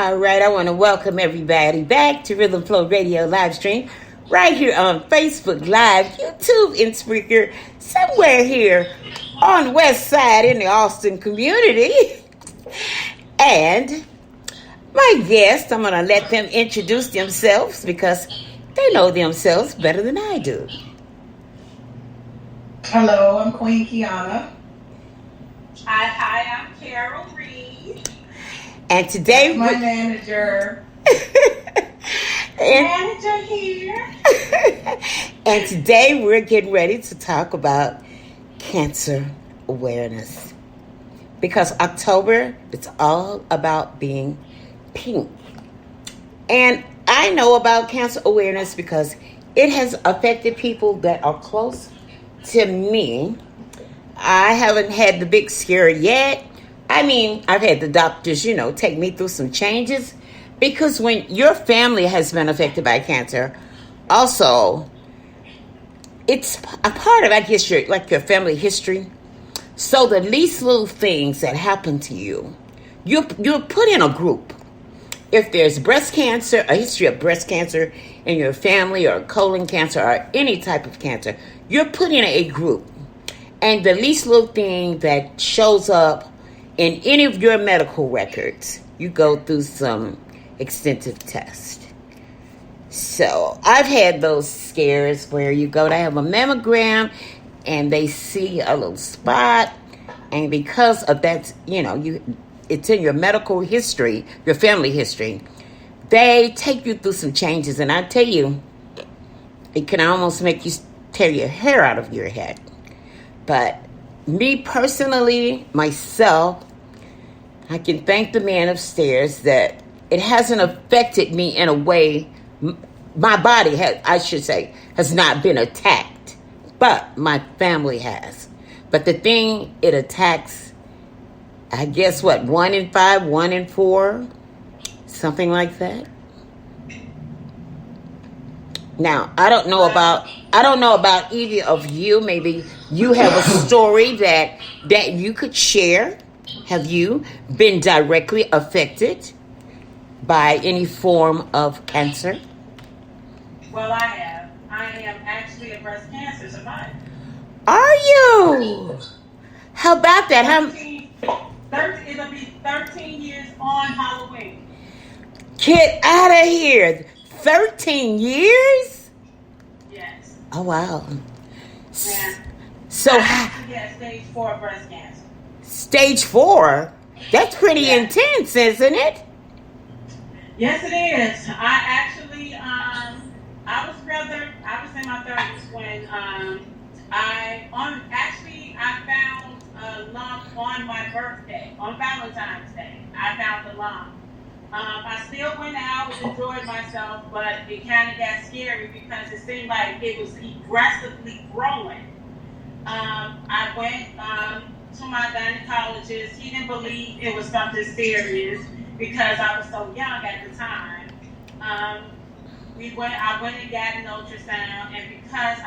All right, I want to welcome everybody back to Rhythm Flow Radio live stream right here on Facebook Live, YouTube, and Spreaker, somewhere here on West Side in the Austin community. And my guests, I'm going to let them introduce themselves because they know themselves better than I do. Hello, I'm Queen Quiana. Hi, I'm Carol Reed. And today, my manager. Manager here. And today we're getting ready to talk about cancer awareness. Because October, it's all about being pink. And I know about cancer awareness because it has affected people that are close to me. I haven't had the big scare yet. I mean, I've had the doctors, take me through some changes. Because when your family has been affected by cancer, also, it's a part of, I guess, your family history. So the least little things that happen to you, you're put in a group. If there's breast cancer, a history of breast cancer in your family, or colon cancer, or any type of cancer, you're put in a group. And the least little thing that shows up in any of your medical records, you go through some extensive tests. So I've had those scares where you go to have a mammogram and they see a little spot, and because of that, it's in your medical history, your family history, they take you through some changes, and I tell you, it can almost make you tear your hair out of your head. But me personally, myself, I can thank the man upstairs that it hasn't affected me in a way. My body has, I should say, has not been attacked, but my family has. But the thing it attacks, I guess what, 1 in 5, 1 in 4, something like that. Now, I don't know about either of you. Maybe you have a story that you could share. Have you been directly affected by any form of cancer? Well, I have. I am actually a breast cancer survivor. Are you? How about that? 13, it'll be 13 years on Halloween. Get out of here. 13 years? Yes. Oh, wow. Yeah. So, I actually had stage 4 breast cancer. Stage 4? That's pretty intense, isn't it? Yes, it is. I was in my 30s when I found a lump on my birthday, on Valentine's Day. I found the lump. I still went out and enjoyed myself, but it kind of got scary because it seemed like it was aggressively growing. I went to my gynecologist. He didn't believe it was something serious because I was so young at the time. I went and got an ultrasound, and because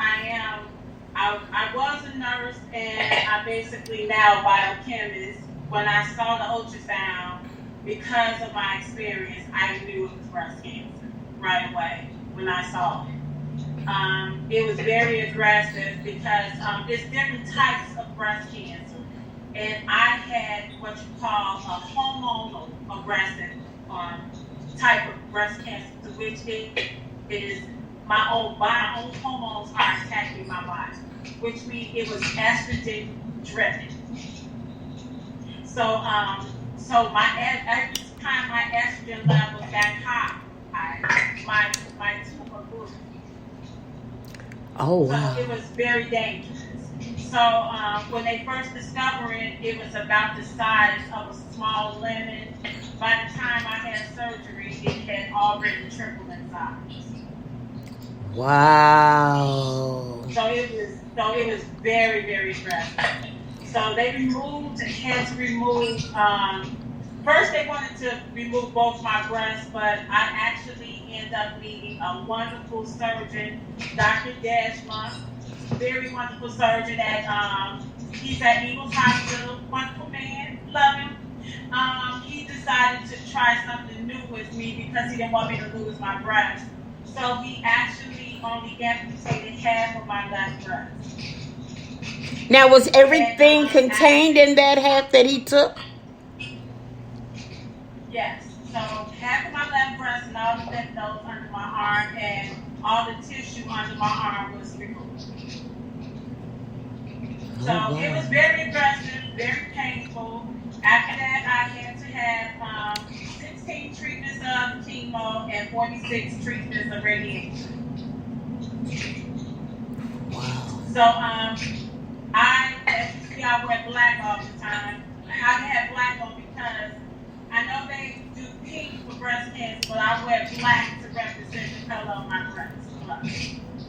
I was a nurse and I basically now biochemist. When I saw the ultrasound, because of my experience, I knew it was breast cancer right away when I saw it. It was very aggressive because it's different types of breast cancer. And I had what you call a hormonal aggressive type of breast cancer, to which it is my own hormones are attacking my body, which means it was estrogen driven. So every time my estrogen levels got high, my tumor grew. Oh, wow. So it was very dangerous. So when they first discovered it, it was about the size of a small lemon. By the time I had surgery, it had already tripled in size. Wow. So it was very, very aggressive. So they had to remove. First, they wanted to remove both my breasts, but I actually ended up meeting a wonderful surgeon, Dr. Dashma, very wonderful surgeon he's at Eagles Hospital, wonderful man, love him. He decided to try something new with me because he didn't want me to lose my breast. So he actually only amputated half of my left breast. Now, was everything contained in that half that he took? Yes. So half of my left breast and all the lymph nodes under my arm and all the tissue under my arm was removed. So it was very aggressive, very painful. After that, I had to have 16 treatments of chemo and 46 treatments of radiation. Wow. So as you see, I wear black all the time. I had black on because I know they do pink for breast cancer, but I wear black to represent the color of my breast.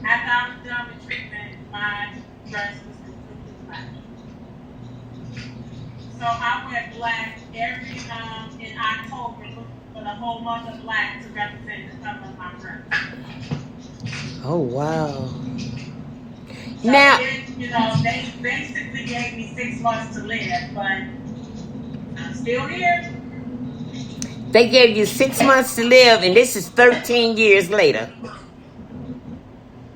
After I was done with treatment, my breast was completely black. So I wear black every in October for the whole month of black to represent the color of my breast. Oh, wow. So Now, they basically gave me 6 months to live, but I'm still here. they gave you 6 months to live, and this is 13 years later.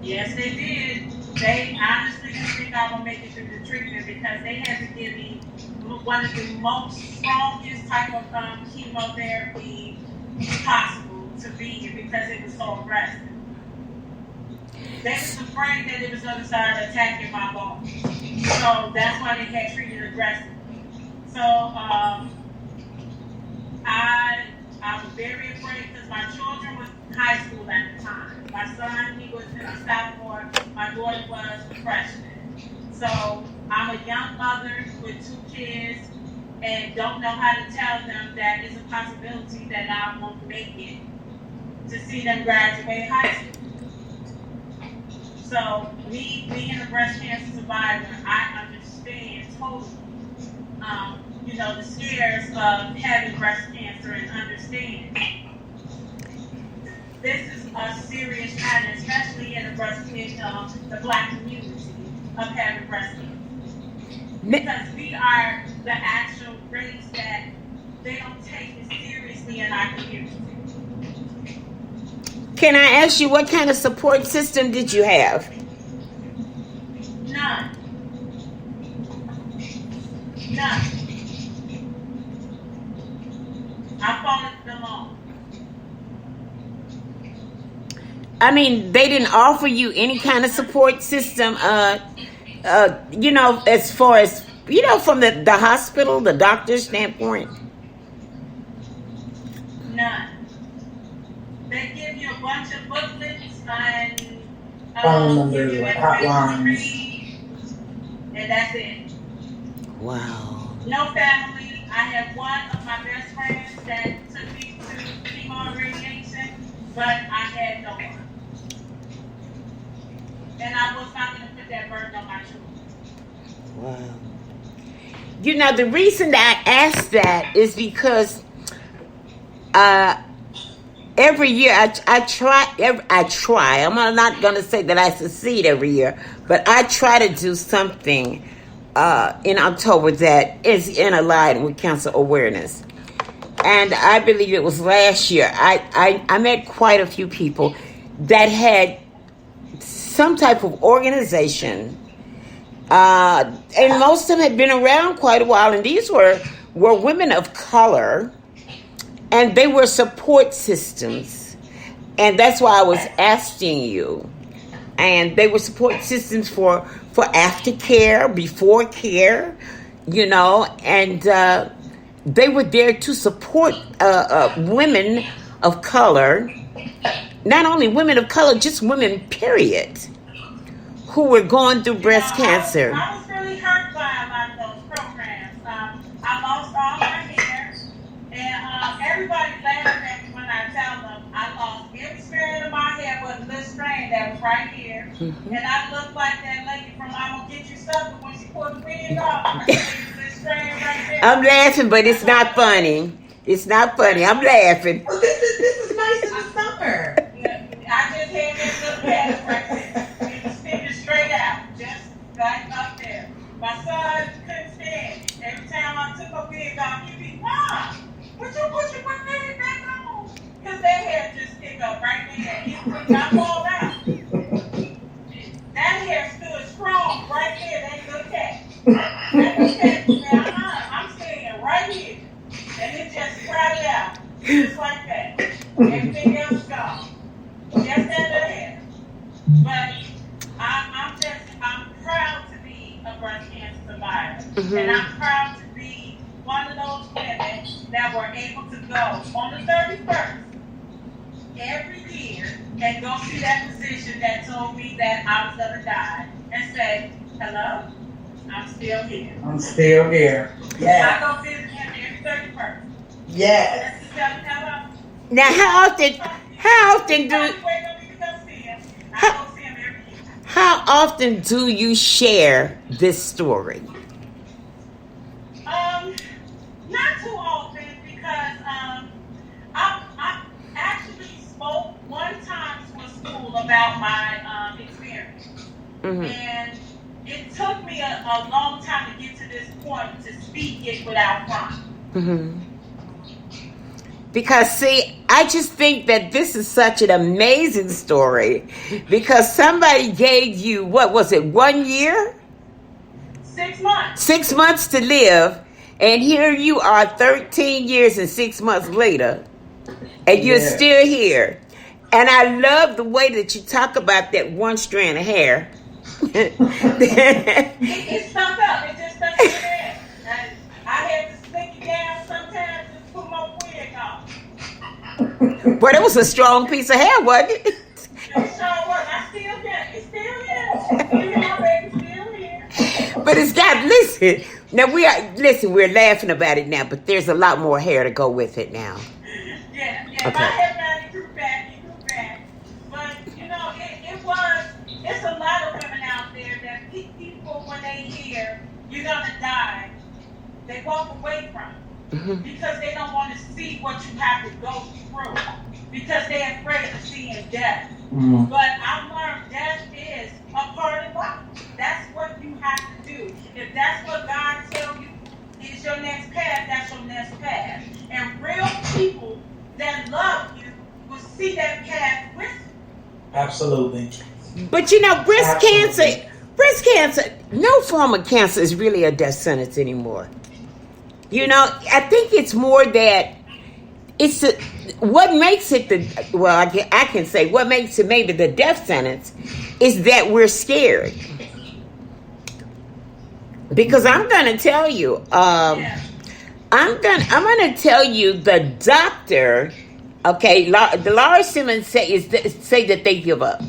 Yes, they did. They honestly didn't think I would make it through the treatment because they had to give me one of the most strongest type of chemotherapy possible to be here because it was so aggressive. They was afraid that it was going to start attacking my bones. So that's why they had treated aggressively. So I was very afraid because my children was in high school at the time. My son, he was in a sophomore. My daughter was a freshman. So I'm a young mother with 2 kids. and don't know how to tell them that it's a possibility that I won't make it to see them graduate high school. So me being a breast cancer survivor, I understand totally, the scares of having breast cancer and understand this is a serious matter, especially in the Black community of having breast cancer. Because we are the actual race that they don't take it seriously in our community. Can I ask you, what kind of support system did you have? None. I fought it alone. I mean, they didn't offer you any kind of support system, as far as, from the hospital, the doctor's standpoint? None. They give you a bunch of booklets and phone give numbers, you like information to hotlines. read, and that's it. Wow. No family. I have one of my best friends that took me to chemo and radiation, but I had no one. And I was not going to put that burden on my children. Wow. The reason that I asked that is because every year I try. I'm not going to say that I succeed every year, but I try to do something in October that is in line with cancer awareness. And I believe it was last year. I met quite a few people that had some type of organization, and most of them had been around quite a while, and these were women of color, and they were support systems, and that's why I was asking you. And they were support systems for aftercare, before care, and they were there to support women of color. Not only women of color, just women, period, who were going through breast cancer. I was really hurt by a lot of those programs. I lost all my hair, and everybody laughs at me when I tell them I lost every strand of my hair but this strand that was right here. Mm-hmm. And I looked like that lady from I Will Get You Sucker when she pulled the wig off. This strand right there. I'm laughing, but it's not funny. It's not funny. I'm laughing. Well, this is nice in the summer. I just had that little patch right there. It was sticking straight out, just right up there. My son couldn't stand it. Every time I took a wig off, he'd be, Mom, would you put your wig back on? Because their hair just stick up right there. It would not fall out. That hair stood strong right there, that little cat. That little cat said, I'm staying right here. And it just sprouted out, just like that. Everything else is gone. Just that little hair. But I'm proud to be a breast cancer survivor. Mm-hmm. And I'm proud to be one of those women that were able to go on the 31st every year and go see that physician that told me that I was going to die and say, hello, I'm still here. I'm still here. Yeah. I go visit him every 31st. Yes. Just to tell him hello. Now, how often do you share this story? Not too often because I actually spoke one time to a school about my experience. Mm-hmm. And it took me a long time to get to this point to speak it without crying. Mm-hmm. Because, see, I just think that this is such an amazing story because somebody gave you, 1 year? 6 months. 6 months to live, and here you are 13 years and 6 months later, and you're still here. And I love the way that you talk about that one strand of hair. It stuck up. It just stuck in there. I had to stick it down sometimes and put my wig on. But it was a strong piece of hair, wasn't it? It sure was. I still get it. It's still here. My baby's still here. But it's got, listen, Now we're laughing about it now, but there's a lot more hair to go with it now. Yeah. Okay. My hair grew back. But, it's a lot of women out there that people, when they hear you're going to die, they walk away from it. Mm-hmm. Because they don't want to see what you have to go through. Because they're afraid of seeing death. Mm-hmm. But I've learned death is a part of life. That's what you have to do. If that's what God tells you is your next path, that's your next path. And real people that love you will see that path with you. Absolutely. But breast cancer, no form of cancer is really a death sentence anymore. I think it's more that what makes it I can say what makes it maybe the death sentence is that we're scared. Because I'm going to tell you, I'm going to tell you the doctor. Okay, Laura Simmons say that they give up.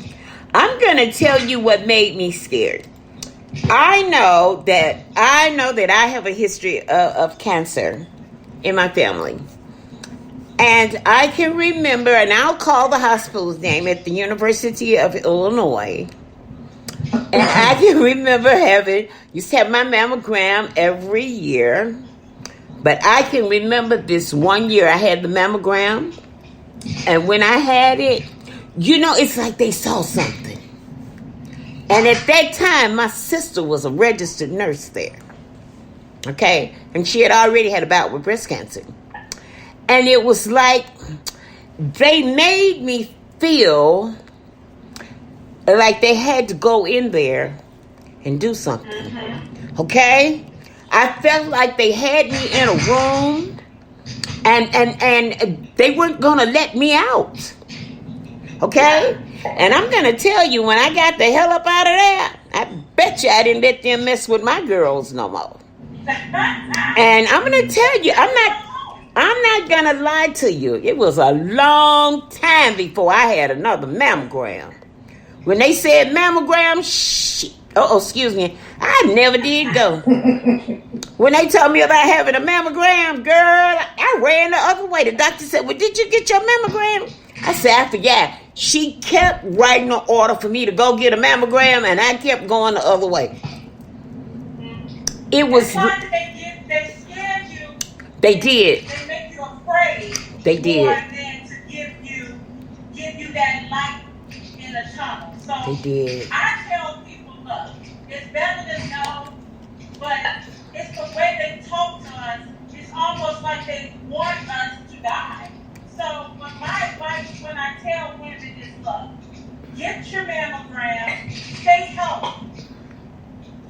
I'm going to tell you what made me scared. I know that I have a history of cancer in my family. And I can remember, and I'll call the hospital's name at the University of Illinois. And I can remember used to have my mammogram every year. But I can remember this one year I had the mammogram. And when I had it, it's like they saw something. And at that time, my sister was a registered nurse there. Okay? And she had already had a bout with breast cancer. And it was like they made me feel like they had to go in there and do something. Mm-hmm. Okay? I felt like they had me in a room and they weren't going to let me out. Okay? And I'm going to tell you, when I got the hell up out of there, I bet you I didn't let them mess with my girls no more. And I'm going to tell you, I'm not going to lie to you. It was a long time before I had another mammogram. When they said mammogram, excuse me, I never did go. When they told me about having a mammogram, girl, I ran the other way. The doctor said, well, did you get your mammogram? I said, I forgot. She kept writing an order for me to go get a mammogram, and I kept going the other way. It was... They scared you. They did. They make you afraid. They did. More than to give you that light in the tunnel. So they did. I tell people, look, it's better to know, but it's the way they talk to us. It's almost like they want us to die. So my advice when I tell women is, look, get your mammogram, stay healthy.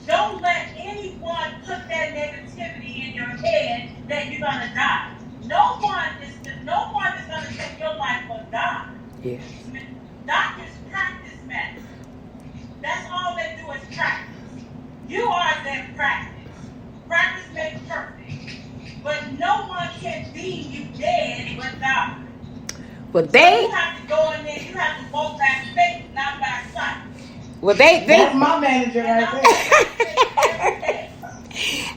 Don't let anyone put that negativity in your head that you're gonna die. No one is gonna take your life or die. Yes. Doctors practice medicine. That's all they do is practice. You are their practice. Practice makes perfect. But no one can deem you dead but God. Well, So you have to go in there. You have to walk by faith, not by sight. Well, that's my manager right there.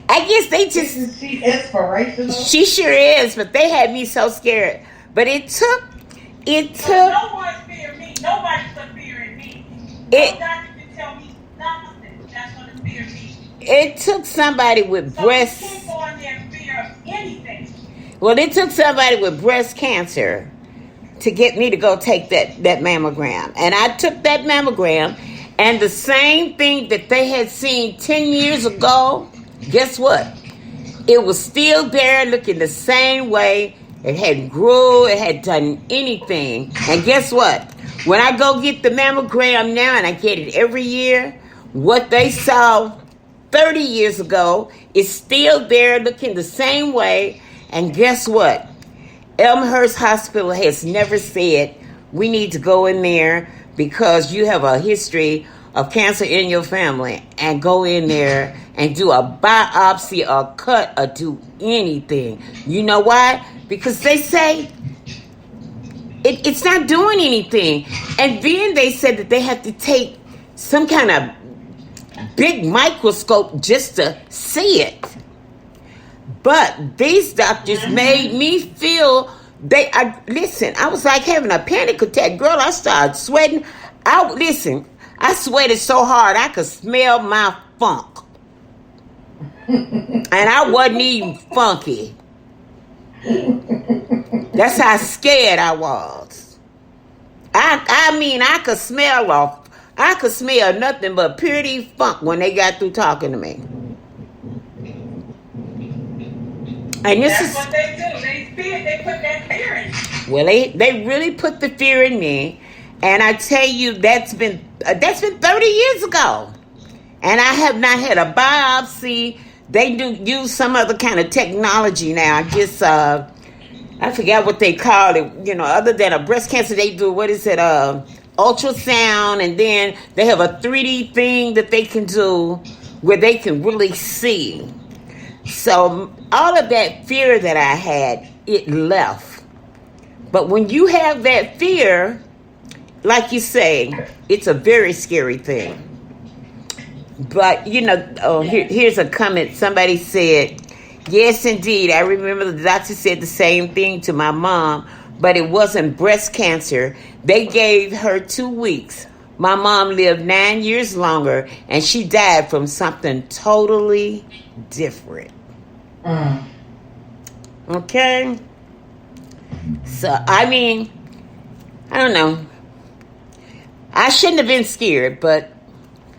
I guess they just... Isn't she inspirational? She sure is, but they had me so scared. But it took... No one's fearing me. Nobody's fearing me. No doctor can tell me nothing that's going to fear me. It took somebody with breast... You can't go in there and fear anything. Well, it took somebody with breast cancer to get me to go take that mammogram. And I took that mammogram, and the same thing that they had seen 10 years ago, guess what? It was still there, looking the same way. It hadn't grew, it hadn't done anything. And guess what? When I go get the mammogram now, and I get it every year, what they saw 30 years ago is still there, looking the same way. And guess what? Elmhurst Hospital has never said, we need to go in there because you have a history of cancer in your family, and go in there and do a biopsy or cut or do anything. You know why? Because they say it's not doing anything. And then they said that they have to take some kind of big microscope just to see it. But these doctors made me feel listen, I was like having a panic attack. Girl, I started sweating. I sweated so hard I could smell my funk. And I wasn't even funky. That's how scared I was. I could smell nothing but purity funk when they got through talking to me. And That's what they do. They put that fear in you. Well, they really put the fear in me, and I tell you that's been 30 years ago, and I have not had a biopsy. They do use some other kind of technology now. I guess I forgot what they call it. You know, other than a breast cancer, they do ultrasound, and then they have a 3D thing that they can do where they can really see. So all of that fear that I had, it left. But when you have that fear, like you say, it's a very scary thing. But, here's a comment. Somebody said, yes, indeed. I remember the doctor said the same thing to my mom, but it wasn't breast cancer. They gave her 2 weeks. My mom lived 9 years longer, and she died from something totally different. Okay? So, I don't know. I shouldn't have been scared, but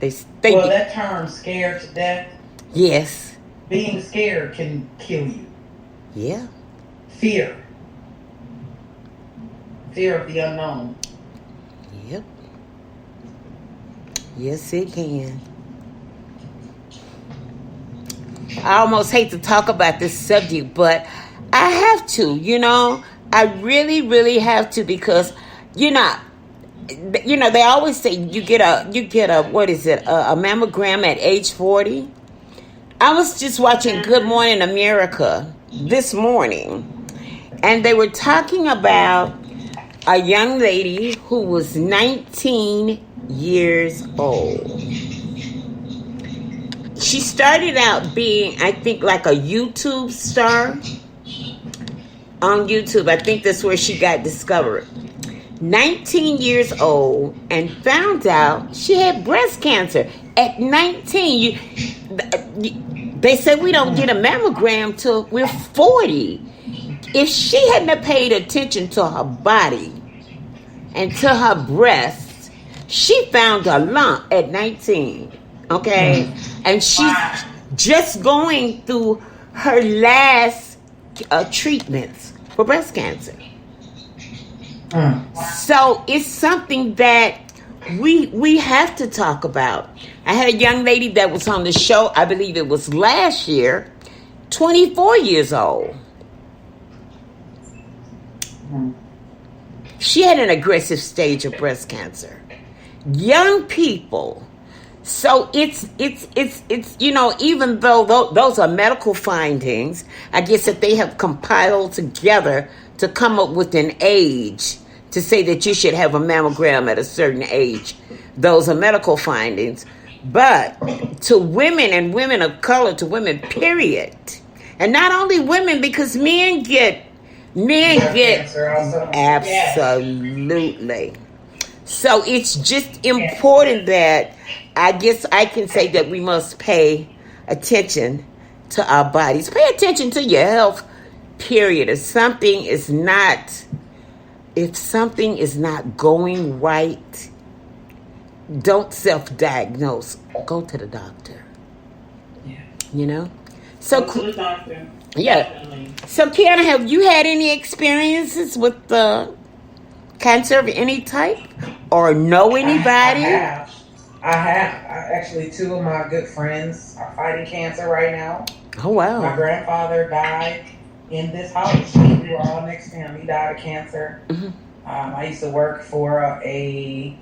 they well, that term, scared to death. Yes. Being scared can kill you. Yeah. Fear of the unknown. Yep. Yes, it can. I almost hate to talk about this subject, but I have to, I really, really have to, because, they always say you get a mammogram at age 40. I was just watching Good Morning America this morning, and they were talking about a young lady who was 19 years old. She started out being, I think, like a YouTube star on YouTube. I think that's where she got discovered. 19 years old, and found out she had breast cancer at 19. They said we don't get a mammogram till we're 40. If she hadn't have paid attention to her body and to her breasts, she found a lump at 19. Okay? And she's just going through her last treatments for breast cancer. So it's something that we have to talk about. I had a young lady that was on the show, I believe it was last year, 24 years old. She had an aggressive stage of breast cancer. Young people. So it's even though those are medical findings, I guess that they have compiled together to come up with an age to say that you should have a mammogram at a certain age. Those are medical findings. But to women and women of color, to women, period. And not only women, because men get absolutely. So it's just important that I guess I can say that we must pay attention to our bodies. Pay attention to your health, period. If something is not going right, don't self-diagnose. Go to the doctor. Yeah. So go to the doctor. Yeah. Definitely. So Quiana, have you had any experiences with cancer of any type, or know anybody? I have. Actually, two of my good friends are fighting cancer right now. Oh, wow. My grandfather died in this house. We were all next to him. He died of cancer. Mm-hmm. I used to work for a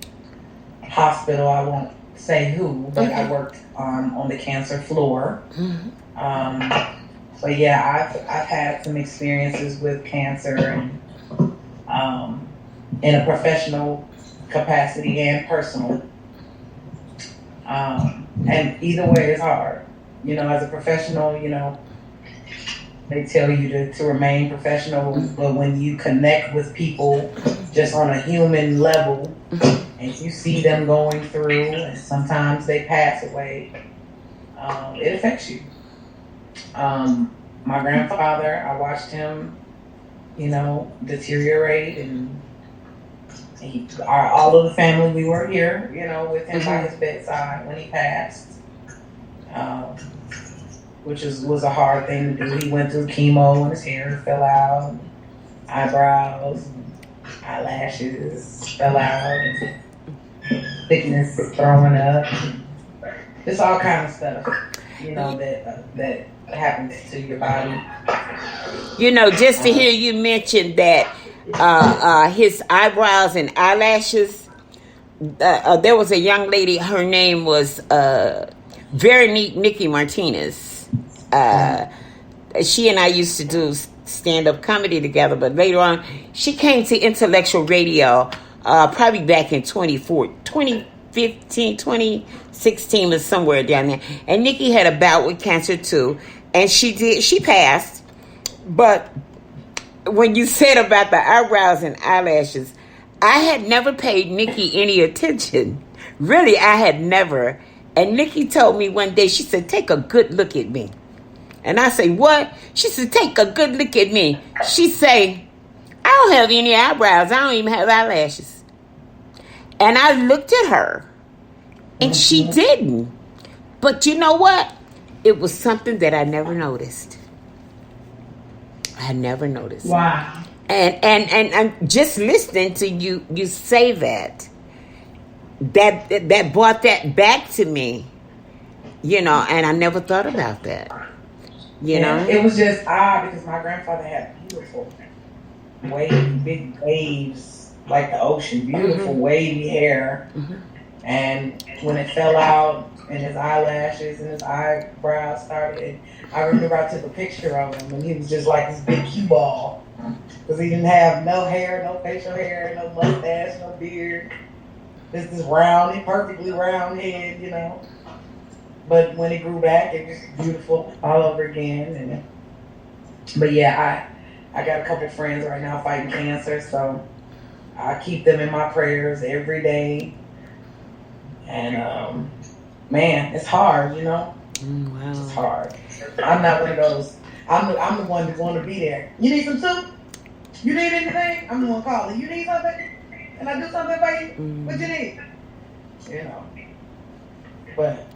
hospital. I won't say who, but I worked on the cancer floor. Mm-hmm. So yeah, I've had some experiences with cancer, and in a professional capacity and personal. And either way is hard. As a professional, They tell you to remain professional, but when you connect with people just on a human level, and you see them going through, and sometimes they pass away, it affects you. My grandfather, I watched him, deteriorate, and all of the family, we were here, with him by his bedside when he passed, which was a hard thing to do. He went through chemo and his hair fell out, eyebrows, eyelashes fell out, and thickness throwing up, just all kind of stuff, that happens to your body. Just to hear you mention that his eyebrows and eyelashes, there was a young lady, her name was very neat Nikki Martinez. She and I used to do stand-up comedy together, but later on she came to intellectual radio probably back in 2015, 2016 or somewhere down there. And Nikki had a bout with cancer too, and she passed. But when you said about the eyebrows and eyelashes, I had never paid Nikki any attention. Really, I had never. And Nikki told me one day, she said, "Take a good look at me." And I say, "What?" She said, "Take a good look at me." She say, "I don't have any eyebrows. I don't even have eyelashes." And I looked at her, and she didn't. But you know what? It was something that I never noticed. I never noticed. Wow. And I'm just listening to you say that brought that back to me, and I never thought about that. It was just odd because my grandfather had beautiful, wavy, big waves like the ocean, beautiful wavy hair. And when it fell out and his eyelashes and his eyebrows started, I remember I took a picture of him and he was just like this big cue ball because he didn't have no hair, no facial hair, no mustache, no beard. Just this round, perfectly round head, But when it grew back, it was beautiful all over again. But yeah, I got a couple friends right now fighting cancer, so I keep them in my prayers every day. And man, it's hard, Wow. It's hard. I'm not one of those. I'm the one that's going to be there. You need some soup? You need anything? I'm the one calling. You need something? Can I do something for you? What you need? But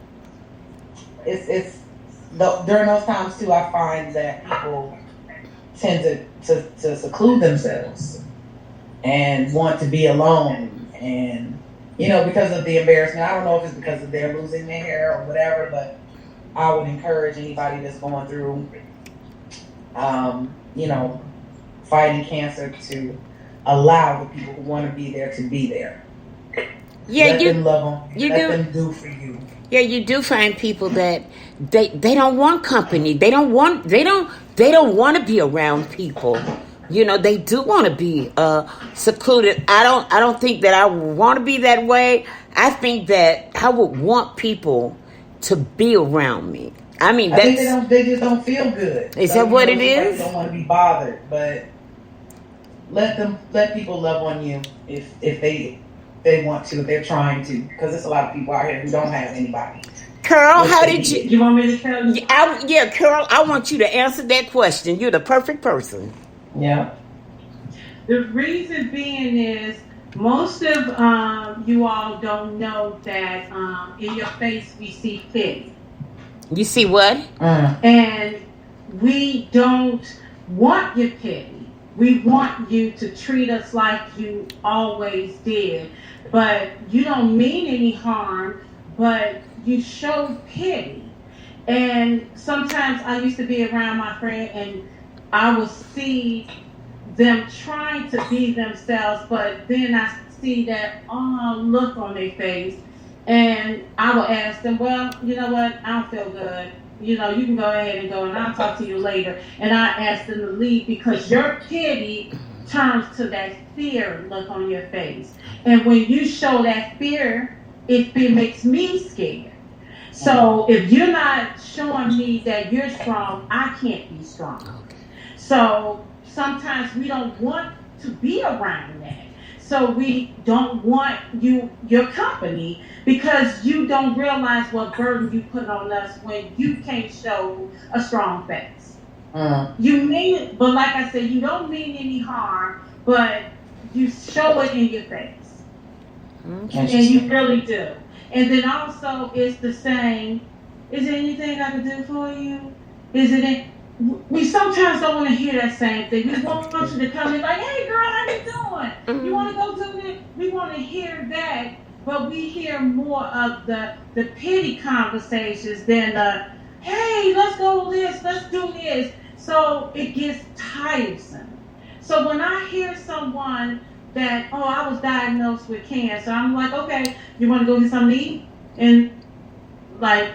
it's during those times too, I find that people tend to seclude themselves and want to be alone, and because of the embarrassment. I don't know if it's because of they're losing their hair or whatever, but I would encourage anybody that's going through fighting cancer to allow the people who want to be there to be there. Yeah, let them love them. Let them do for you. Yeah, you do find people that they don't want company. They don't want to be around people. They do want to be secluded. I don't think that I want to be that way. I think that I would want people to be around me. I mean, I think they just don't feel good. Is that what it is? They don't want to be bothered, but let people love on you if they want to, if they're trying to, because there's a lot of people out here who don't have anybody. Carol, how did you? You want me to tell you? Carol, I want you to answer that question. You're the perfect person. Yeah. The reason being is most of you all don't know that in your face we see pity. You see what? And we don't want your pity. We want you to treat us like you always did. But you don't mean any harm, but you show pity. And sometimes I used to be around my friend and I would see them trying to be themselves, but then I see that look on their face, and I will ask them, well, you know what, I don't feel good. You can go ahead and go, and I'll talk to you later. And I ask them to leave because your pity turns to that fear look on your face. And when you show that fear, it makes me scared. So if you're not showing me that you're strong, I can't be strong. Okay. So sometimes we don't want to be around that. So we don't want your company, because you don't realize what burden you put on us when you can't show a strong face. You mean it, but like I said, you don't mean any harm, but you show it in your face. And you really do. And then also it's the saying, is there anything I can do for you? We sometimes don't want to hear that same thing. We want you to come in like, hey girl, how you doing? You want to go do this? We want to hear that, but we hear more of the pity conversations than the, hey, let's go this, let's do this. So it gets tiresome. So when I hear someone that, oh, I was diagnosed with cancer, I'm like, okay, you want to go get something to eat? And like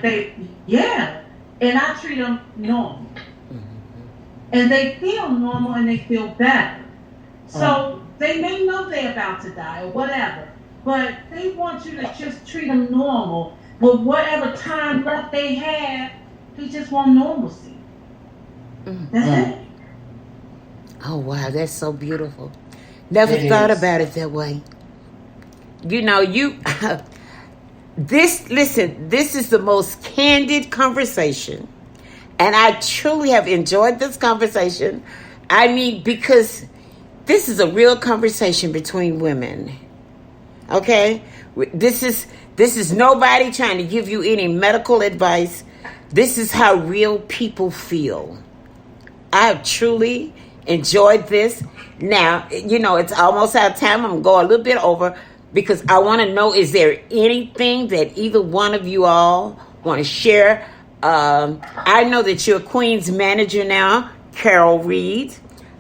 yeah. And I treat them normal. And they feel normal and they feel better. So they may know they're about to die or whatever, but they want you to just treat them normal. With whatever time left they have, they just want normalcy. That's it. Oh, wow, that's so beautiful. Never thought about it that way. You know, this is the most candid conversation. And I truly have enjoyed this conversation. I mean, because this is a real conversation between women. Okay? This is nobody trying to give you any medical advice. This is how real people feel. I have truly enjoyed this. Now, you know, it's almost out of time. I'm going to go a little bit over because I want to know, is there anything that either one of you all want to share? I know that you're Queen's manager now, Carol Reed.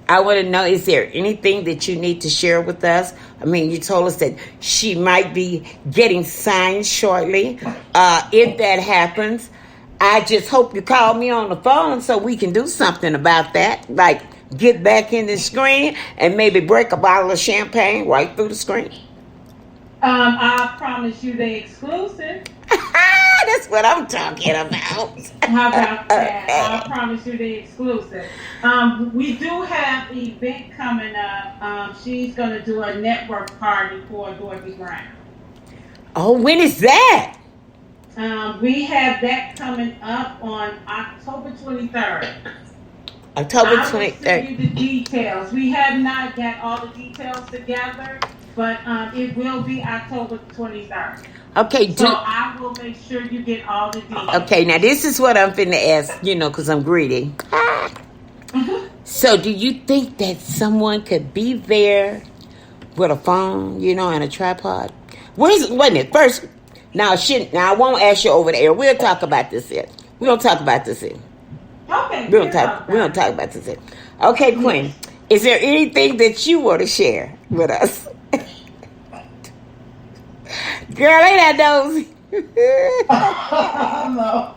I want to know, is there anything that you need to share with us? I mean, you told us that she might be getting signed shortly. If that happens, I just hope you call me on the phone so we can do something about that. Like, get back in the screen and maybe break a bottle of champagne right through the screen. I promise you the exclusive. That's what I'm talking about. How about that? I promise you the exclusive. We do have an event coming up. She's going to do a network party for Dorothy Brown. Oh, when is that? We have that coming up on October 23rd. October 23rd. I will send you the details. We have not got all the details together, but it will be October 23rd. Okay, so I will make sure you get all the details. Okay, now this is what I'm finna ask, you know, because I'm greedy. So do you think that someone could be there with a phone, you know, and a tripod? Wait a minute. First, now I won't ask you over the air. We'll talk about this here. We're going to talk about this here. Okay. We're going to talk about this here. Okay, Queen, is there anything that you want to share with us? Girl, ain't that nosy? No.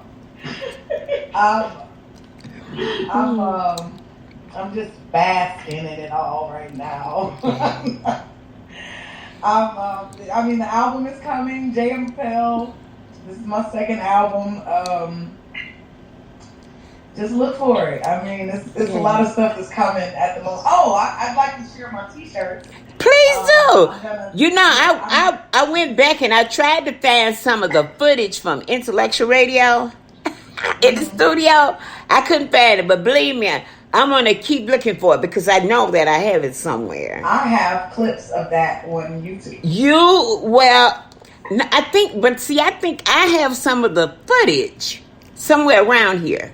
I'm just basking in it all right now. I mean, the album is coming, J.M. Pell. This is my second album. Just look for it. I mean, it's a lot of stuff that's coming at the moment. Oh, I'd like to share my t-shirts. Please do. You know, I went back and I tried to find some of the footage from Intellectual Radio in the studio. I couldn't find it, but believe me, I'm going to keep looking for it because I know that I have it somewhere. I have clips of that on YouTube. I think I have some of the footage somewhere around here.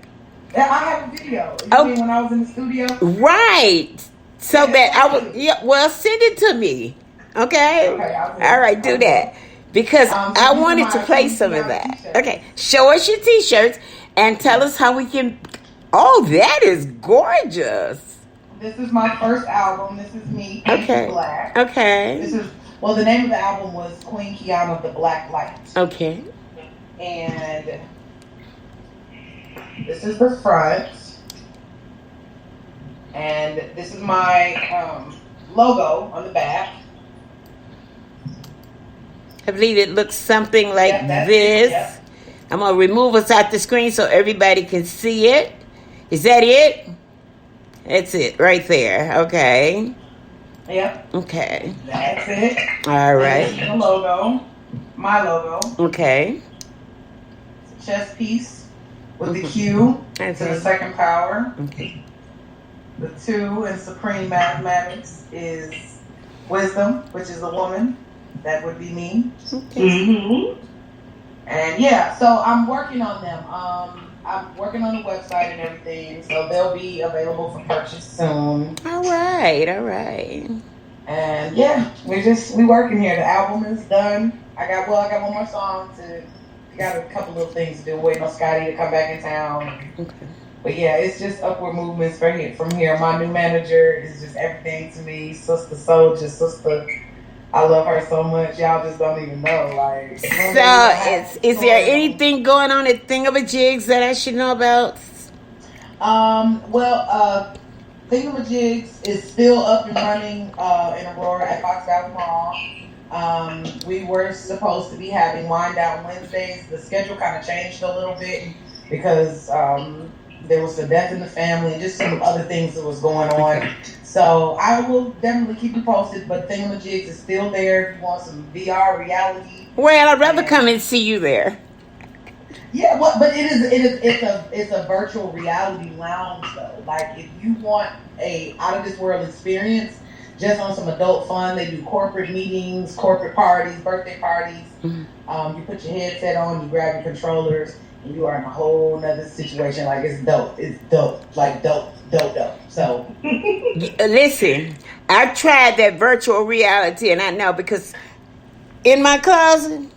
Yeah, I have a video. You mean when I was in the studio? Right. So that I would, send it to me. Okay? All right, do that. Because I wanted to play some of that. T-shirt. Okay. Show us your t-shirts and tell us how we can. Oh, that is gorgeous. This is my first album. This is me. Okay. Black. Okay. The name of the album was Queen Quiana, The Black Light. Okay. And this is the front. And this is my logo on the back. I believe it looks something like this. I'm going to remove us out the screen so everybody can see it. Is that it? That's it right there. Okay. Yep. Okay. That's it. All right. And this is the logo. My logo. Okay. It's a chess piece with the Q to the second power. Okay. The 2 in supreme mathematics is wisdom, which is a woman. That would be me. Okay. Mm-hmm. And yeah, so I'm working on them. I'm working on the website and everything, so they'll be available for purchase soon. All right. All right. And yeah, we working here. The album is done. I got one more song to. Got a couple little things to do. Waiting on Scotty to come back in town. Okay. But yeah, it's just upward movements from here. My new manager is just everything to me. Sister Soldier, sister. I love her so much. Y'all just don't even know. Like, so is there anything going on at Thingamajigs that I should know about? Thingamajigs is still up and running in Aurora at Fox Valley Mall. We were supposed to be having Wind Down Wednesdays. The schedule kind of changed a little bit because there was a death in the family and just some other things that was going on. So I will definitely keep you posted, but Thingamajigs is still there if you want some VR reality. Well, I'd rather come and see you there. Yeah, well, but it's a virtual reality lounge though. Like if you want a out of this world experience, just on some adult fun, they do corporate meetings, corporate parties, birthday parties. Mm-hmm. You put your headset on, you grab your controllers, and you are in a whole nother situation. Like it's dope. It's dope. Like dope. So listen, I tried that virtual reality, and I know because in my closet,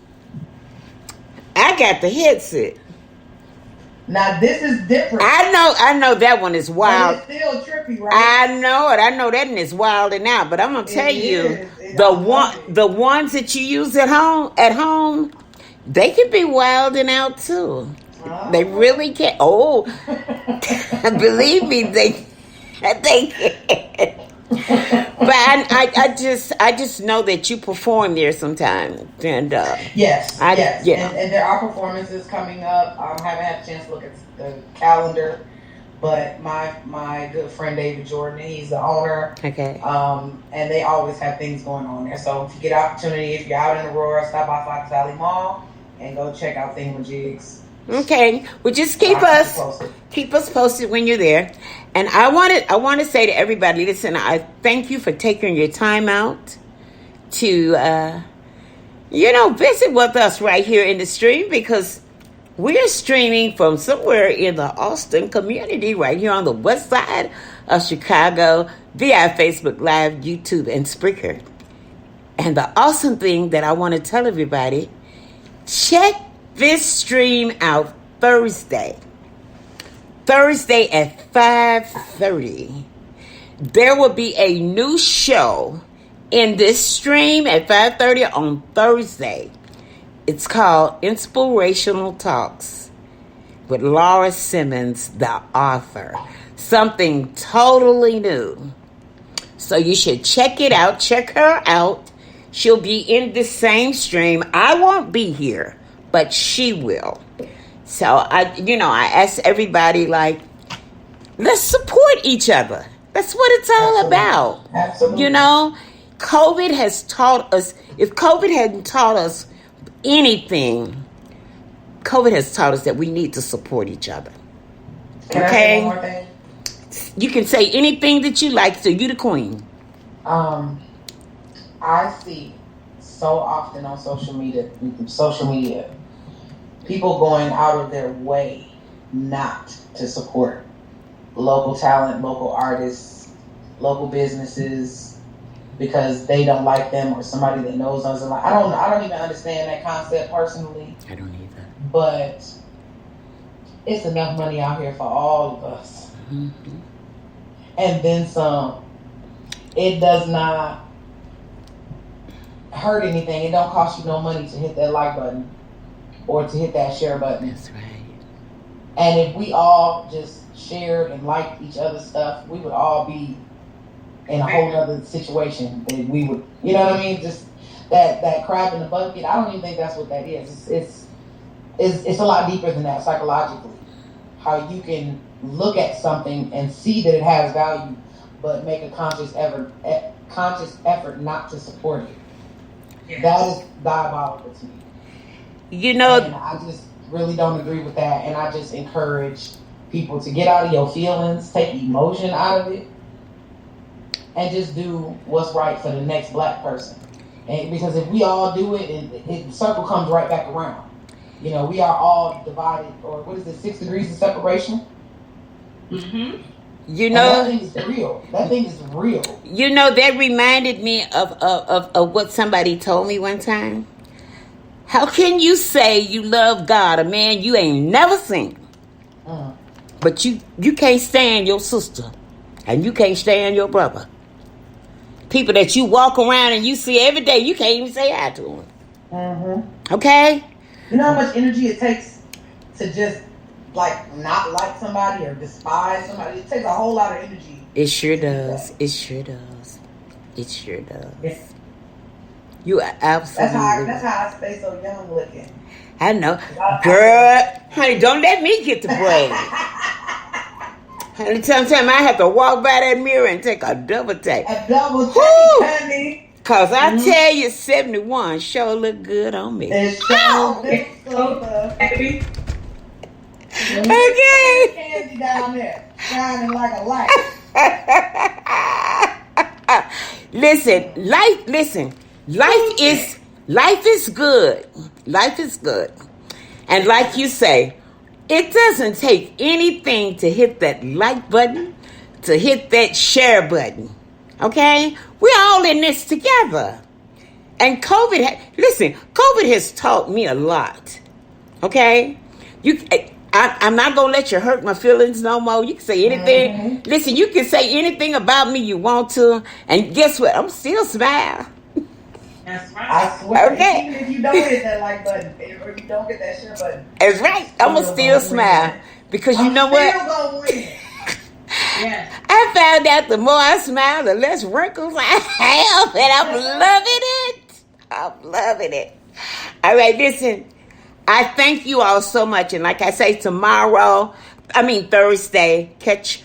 I got the headset. Now this is different. I know that one is wild. But it's still trippy, right? I know it. I know that one is wilding out. But I'm gonna tell you, the ones that you use at home, they can be wilding out too. Oh. They really can. Oh, believe me, they can. But I just know that you perform there sometimes, and yes. And there are performances coming up. I haven't had a chance to look at the calendar, but my good friend David Jordan, he's the owner. Okay. And they always have things going on there. So if you get opportunity, if you're out in Aurora, stop by Fox Valley Mall and go check out Thingamajigs. Okay, well, just keep us posted when you're there. And I want to say to everybody, listen, I thank you for taking your time out to, visit with us right here in the stream, because we're streaming from somewhere in the Austin community right here on the west side of Chicago via Facebook Live, YouTube, and Spreaker. And the awesome thing that I want to tell everybody, check this stream out Thursday at 5:30. There will be a new show in this stream at 5:30 on Thursday. It's called Inspirational Talks with Laura Simmons, the author. Something totally new. So you should check it out. Check her out. She'll be in the same stream. I won't be here, but she will. So I ask everybody, like, let's support each other. That's what it's all about. Absolutely. COVID has taught us, if COVID hadn't taught us anything, COVID has taught us that we need to support each other. Can I say one more thing? You can say anything that you like, so you the queen. I see so often on social media, people going out of their way not to support local talent, local artists, local businesses, because they don't like them or somebody that knows doesn't like. I don't even understand that concept personally. I don't either. But it's enough money out here for all of us. Mm-hmm. And then some. It does not hurt anything. It don't cost you no money to hit that like button or to hit that share button. That's right. And if we all just shared and liked each other's stuff, we would all be in a whole other situation that we would, you know what I mean? Just that crab in the bucket. I don't even think that's what that is. It's it's a lot deeper than that psychologically. How you can look at something and see that it has value, but make a conscious effort not to support it. Yes. That is diabolical to me. You know, and I just really don't agree with that. And I just encourage people to get out of your feelings, take emotion out of it, and just do what's right for the next black person. And because if we all do it, the circle comes right back around. You know, we are all divided, or what is it, 6 degrees of separation? Mm-hmm. You know, and that thing is real. That thing is real. You know, that reminded me of what somebody told me one time. How can you say you love God, a man you ain't never seen, but you can't stand your sister, and you can't stand your brother? People that you walk around and you see every day, you can't even say hi to them. Mm-hmm. Okay? You know how much energy it takes to just not like somebody or despise somebody? It takes a whole lot of energy. It sure does. It sure does. It sure does. Yeah. You are absolutely. That's how I stay so young looking. I know. Girl, honey, don't let me get the brain. Honey, sometimes I have to walk by that mirror and take a double take. A double take, honey. Because I tell you, 71 sure look good on me. It sure looks so good. Okay. Candy down there, shining like a light. Listen, life is good. Life is good. And like you say, it doesn't take anything to hit that like button, to hit that share button. Okay? We're all in this together. And COVID has taught me a lot. Okay? I'm not going to let you hurt my feelings no more. You can say anything. Mm-hmm. Listen, you can say anything about me you want to. And guess what? I'm still smiling. That's right. I swear. Okay. Even if you don't hit that like button or you don't get that share button. That's right. I'm going to still smile. Because you know what? I'm still going to win. Yes. I found out the more I smile, the less wrinkles I have. And I'm loving it. I'm loving it. All right, listen. I thank you all so much. And like I say, Thursday, catch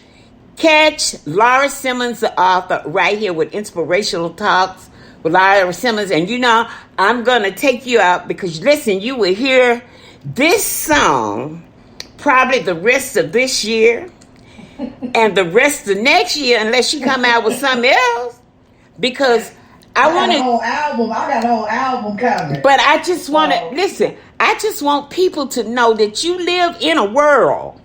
Laura Simmons, the author, right here with Inspirational Talks with Laura Simmons. And you know, I'm going to take you out because, listen, you will hear this song probably the rest of this year and the rest of next year unless you come out with something else. Because I got a whole album coming. But I just want to, listen, I just want people to know that you live in a world.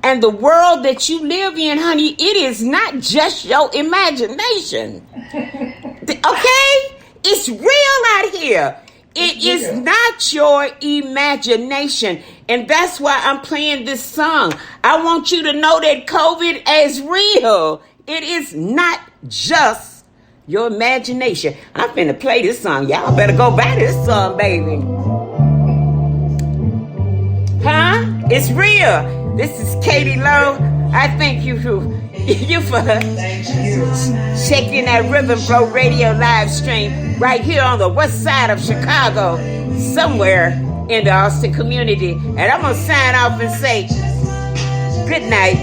And the world that you live in, honey, it is not just your imagination. Okay? It's real out here. It is not your imagination. And that's why I'm playing this song. I want you to know that COVID is real. It is not just your imagination. I'm finna play this song. Y'all better go buy this song, baby. Huh? It's real. This is Katie Lowe. I thank you for checking that Rhythm Bro Radio live stream right here on the west side of Chicago, somewhere in the Austin community. And I'm going to sign off and say good night.